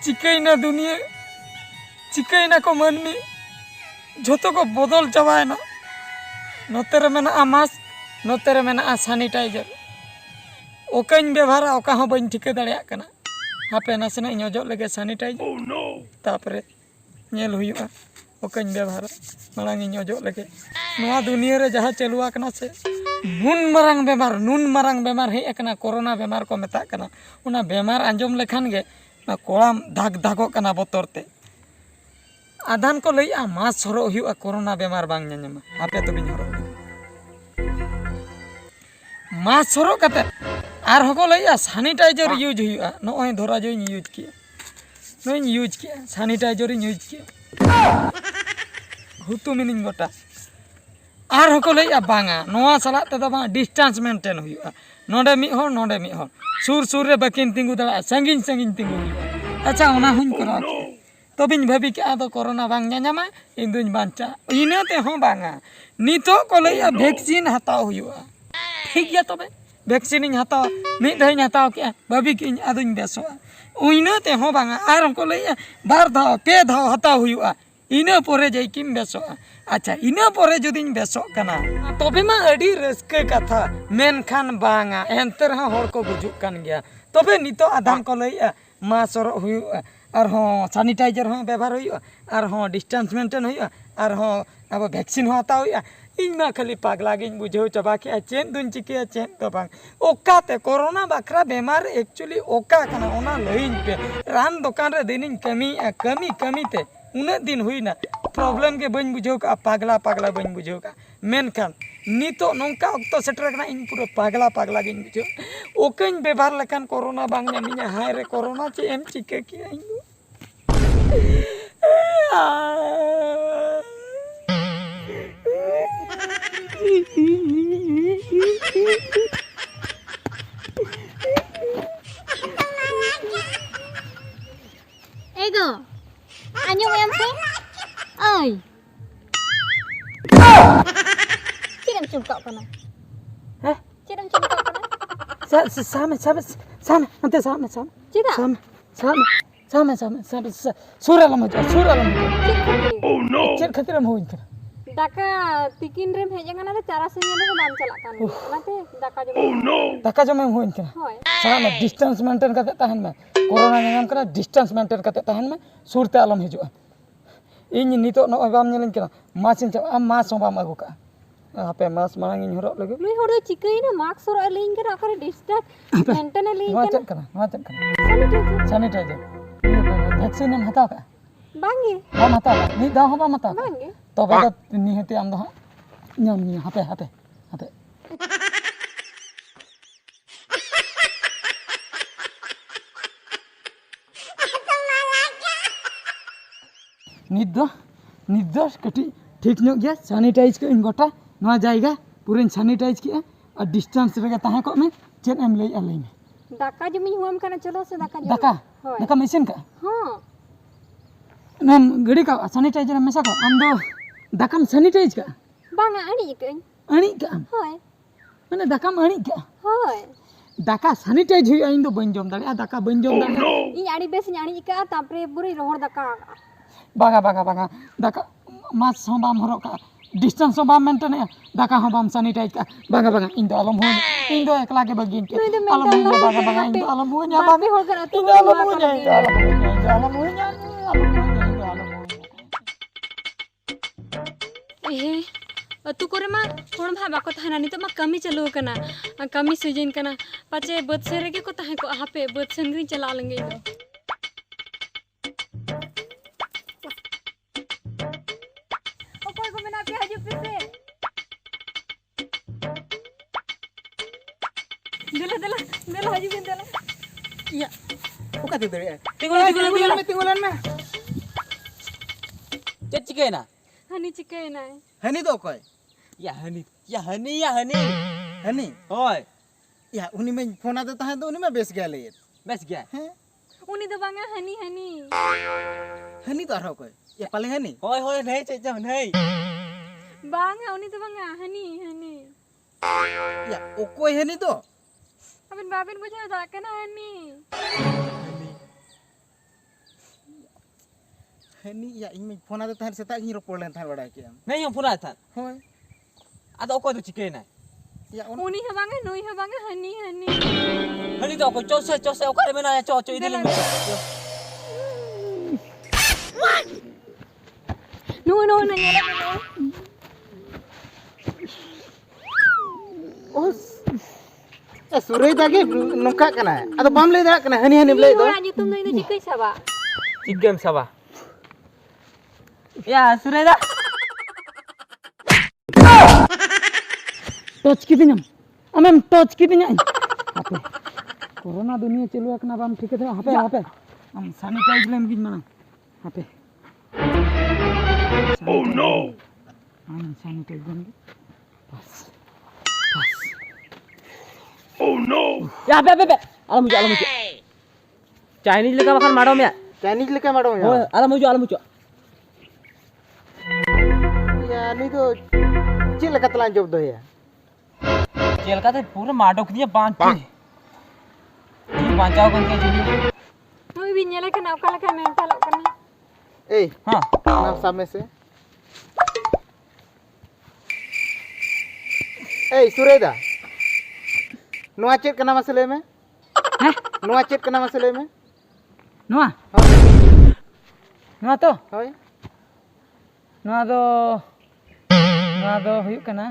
चिकैना दुनिया चिकैना को मानमी झोतो को बदल चाबायना नोते रे मेना मास्क नोते रे मेना सैनिटाइजर ओकाኝ व्यवहार ओका हो बन ठिका दाड़िया कना हापे नासना इजो लगे सैनिटाइजर तापरे नेल हुयुआ ओकाኝ व्यवहार मांग इजो लगे नोआ दुनिया रे जहाँ चलुआ कना से नुन मारंग बेमार हेज कना कोरोना बेमार को मेता कना उना बेमार आंजम लेखान गे ना कोड़ाम दाग दागो कना बोतरते आधान को लइया मास्क हरो हुयुआ कोरोना बेमार बांग ᱧᱟᱧᱟᱢᱟ हापे तो बिन हरो मास्क हरो कते आर हको लइया सैनिटाइजर यूज हुयुआ नोय धरा जो यूज किया नोय यूज किया सैनिटाइजर यूज किया हुतु मिनिन गोटा आर हको लइया बांगा नोआ सला ते बा डिस्टेंस मेंटेन हुयुआ नोडे मि हर सुर सुर रे बकिन तिंगु दड़ा संगिन तिंगु हुयुआ अच्छा ओना हुन करा तो बिन भाभी के आदो कोरोना बांग ᱧᱟᱧᱟᱢᱟ इन दुन बांचा इने ते हो बांगा नितो को लइया वैक्सीन हताव हुयुआ ठीक गया तबे वैक्सीन इन हताव मिद धइन हताव के भाभी के आदुन बेसोआ इने ते हो बांगा आर को लइया बार धाव पे धाव हताव हुयुआ इने पोरे जाई किम बेसोआ अच्छा इने पोरे जदिन बेसो कना तबे मा अडी रस्के कथा मेनखान बांगा एंतर हा हर को गुजुक कान गया तबे नितो आधान को लइया मासर हुयुआ और हाँ सैनिटाइजर हाँ व्यवहार हुआ और हाँ डिस्टेंस मेंटेन हुआ और हाँ अब वैक्सीन हता हुआ इना खाली पागला गिन बुझाव चाबा के चेन दुन चिके चेन तो बांग ओकाते कोरोना बखरा बेमार एक्चुअली ओका कना ओना लइन पे रान दुकान रे दिनिन कमी ते उना दिन हुईना प्रॉब्लम के बन बुझाव का पागला बन बुझाव का मेनखान नितो नोंका ऑक्तो सेटर कना इन पूरा पागला गिन बुझाव ओकन व्यवहार लकान कोरोना बांग ᱧᱟᱢᱤᱧᱟ हाय रे कोरोना चे एम चिके किया इन Ego, anyong em sih? Ơi, chị đừng chụp cậu con này. Hả? Chị đừng chụp cậu con này. Sama nanti sama Chị đã? sama surah lama Chị khati. oh no cek khatir am hoin kara Daka tikin rem hejangan ada cara senyum ko bam chalak kan. Nanti daka jom. oh no taka jom am hoin kara Hoy. sama distance maintain kate tahan me corona nyam kara distance maintain kate tahan me surte alam hijua इन नितो न balm ñelin kara masin cha am mas bam agu ka hape mas marang in horok lagi Lui hodo chikai na mask soro elin kara akare distance maintain elin nua kara. cek kara Sanitizer. sanitizer vaccine am hataw ka Bangi. bam hataw ni da ho bam hataw Bangi. तो बेटा निहते आम दो ñam ni hape निद कटी ठीक ᱧᱚᱜ गया sanitise को इन गोटा नवा जायगा पूरे सैनिटाइज किया और डिस्टेंस रे ताहे को में चेन एम लई लई में Daka jom huam kana chalo se daka jom. दका मशीन का हाँ. नम गड़ी का सैनिटाइजर में सको आम दो दकाम सैनिटाइज का Banga ani ikain. अणी का Hoy. माने दकाम अणी का Hoy. दाका सैनिटाइज हुई इन दो बन जम दाड़िया दाका बन जम दाड़िया Ini ani bes ani ika tapre buri rohor daka. बागा दाका मास हो बाम हरो का डिस्टेंस हो बाम मेंटेन दाका हो बाम सैनिटाइज का बागा इन दो आलम हो इन दो एकला के बगिन के आलम हो बागा इन दो आलम हो nya Tapi hol kana tu आलम हो nya अतु करे मा होण भा बाको थाना नि तो मा कमी चलो कना कमी सीजन कना पाचे बद से रेगे को ताहे को हापे बद संग्री चला लेंगे दो ओकोय को मेना पे हजू पे देला हजू बिन देला या ओका दे दे tinggulan में चेक चिकेना हनी चिके ना हनी दो कोई या हनी हनी होय या उनी में फोन आते ताहे तो उनी में बेस गया ले बस गया हैं उनी तो बांगा हनी हनी तो रहो कोई या पाले हनी होय नहीं चेक जम नहीं बांगा उनी तो बांगा हनी या ओ कोई हनी तो अबन बाबिन बुझा था कना हनी हनी या इन फोन आते तहर सेता गिन रोपड़ लेन थार बड़ा के नहीं हम पुना था होय आदो को तो चिके ना या उनी है बांगे नुई है बांगे हनी हनी हनी तो को चोसे ओकर में ना चो इधर नो नो नो ये ओस ए सुरई दागे नोका कना अदो बाम ले दा कना हनी हनी ले दो आज तुम नहीं तो चिकै सबा चिगम सबा या सुरेदा टच किदिᱧ आमेम टच किदिᱧ हापे कोरोना दुनिया चलुआ कना बाम ठीक है हापे हापे हम सैनिटाइज लेम गिन माना हापे ओह नो हम सैनिटाइज लेम बस ओह नो या बे आलम मुझे चाइनीज लेका बखान मारो में चाइनीज लेके मारो या आलम मुझे या नी तो चे लका तला जब दो या जेल का तो पूरा माडोक दिया बांध के ये बांचाओ कन के जुली नुई भी नेले कना ओका लका मेंटल कना ए हां ना सामने से ए सुरेदा नोआ चेक कना मसले में हैं नोआ चेक कना मसले में नोआ नोआ तो होय नोआ दो हुयु कना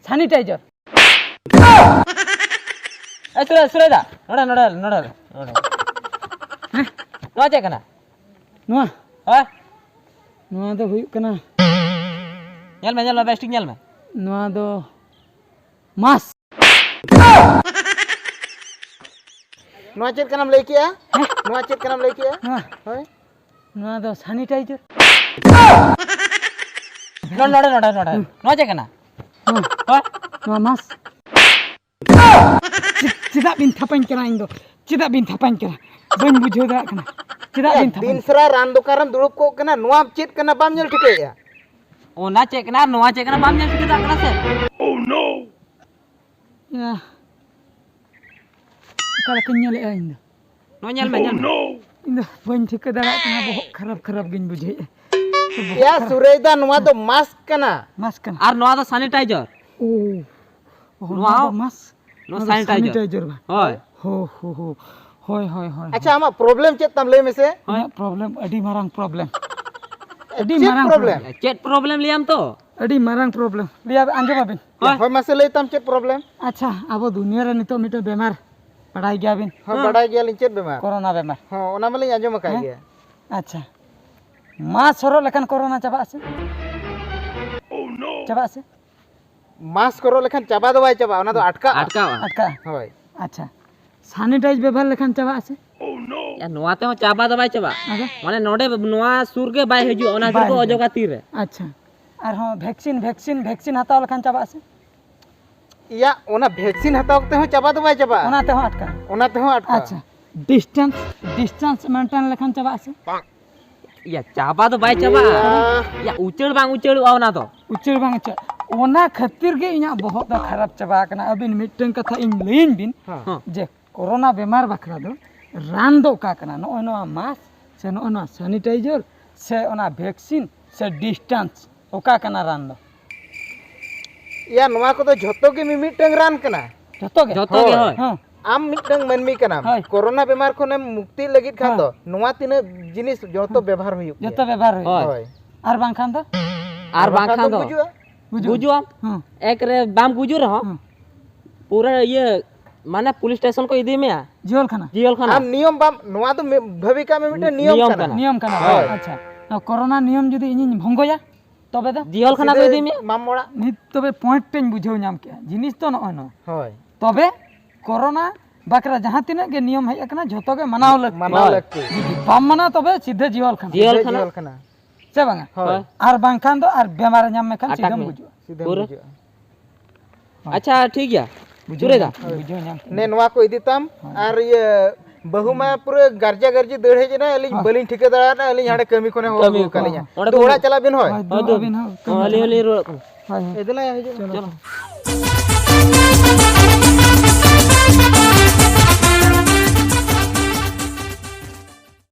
सैनिटाइजर ए सुरेदा नोड़ा हैं नो चे कना नोआ हां नोआ दो हुयु कना नेल में बेस्टिंग नेल में नोआ दो मास नोआ चेक कना ले किया नोआ चेक कना ले किया नोआ होय नोआ दो सैनिटाइजर नोड़ा नो चे कना हाँ हां नोआ मास चिदा बिन थापाइन कना इन दो चिदा बिन थापाइन कना बन बुझो दा कना चिदा बिन थापाइन दिनसरा रान दुकानम दुड़ुब को कना नोआ चेक कना बाम नेल ठिके या ओना चे कना नोआ चे कना बाम नेल के दा कना से या कala kenyal इन दो नो नेल में इन दो बन ठिक दा कना बहुत खराब गिन बुझे या सुरेदा नोआ तो मास्क कना मास कना और नोआ तो सैनिटाइजर ओ नोआ मास नो सैनिटाइजर बा होय हो होय अच्छा आमा प्रॉब्लम चेक तम ले में से प्रॉब्लम अडी मारंग प्रॉब्लम चेक प्रॉब्लम चेट प्रॉब्लम लियाम तो अडी मारंग प्रॉब्लम लिया अंजमा बिन होय मासे ले तम चेक प्रॉब्लम अच्छा अब दुनिया रे नितो मिटो बेमार पढ़ाई गया बिन हां बड़ा गया लिन चेक बेमार कोरोना बेमार हां ओना मले आजम का गया अच्छा मास हरो लेखन कोरोना चाबा से चाबा से मास्क करो लेखन चाबा दो भाई चाबा ओना तो अटका अटका होय अच्छा सैनिटाइज बेभार लेखन चाबा से या नोआ ते चाबा दबाई चाबा आगे माने नोडे नोआ सुर के बाय हजु ओना के को अजोगा तीर रे अच्छा और हां वैक्सीन हताव लेखन चाबा से या ओना वैक्सीन हतावते हो चाबा दो भाई चाबा ओनाते हो अटका ओनाते हो अटका अच्छा डिस्टेंस मेंटेन लेखन चाबा से या चाबा तो बाय चाबा या उचड़ बांग उचड़ ओना तो उचड़ बांग च ओना खातिर गे इना बहुत दा खराब चाबा कना अबिन मिटन कथा इन लेन बिन हां जे कोरोना बेमार बखरा दो रान दो का कना नो नो मास से नो नो सैनिटाइजर से ओना वैक्सीन से डिस्टेंस ओका कना रान दो या नोआ को तो झोतो के मिमिटंग रान कना जतो के होय हां आम मिटंग मनमी कना होय। कोरोना बीमार कोने मुक्ति लगित खान दो नोआ तिने जिनिस जोतो व्यवहार हुयु जतो व्यवहार होय होय आर बांग खान दो आर बांग खान दो बुझुआ बुझु हम हां एक रे बाम बुझु रहो हां पूरा ये माने पुलिस स्टेशन को इदी में जियोल खाना जियल खाना आम नियम बाम नोआ तो भविका में मिटे नियम नियम कना कना। नियम कना होय। अच्छा ना कोरोना नियम जदी इन भंगोया तबे दो जियल खाना को इदी में मामोड़ा नित तबे पॉइंट टेन बुझो नाम के जिनिस तो न न होय तबे कोरोना बकरा जहां तिना के नियम है एकना झोतो के मनाव लग माना लगते बम मना तबे सीधे जियोल खाना जियल खाना जियल खाना से बांगा होय आर बांग खान दो आर बेमार नाम में खान अटक सीधे में। बुझो सीधे पूरा। बुझुआ अच्छा ठीक है जुरेदा बुझो नाम ने नोआ को इदी तम और ये बहु में पूरे गर्जा गर्जी दड़ हे जना अली बलिन ठिके दड़ा ना अली हाडे कमी कोने हो कमी कलिया ओंडे तो ओड़ा चला बिन होय दो अबिन हो हली हली हाय एदला हे जो चलो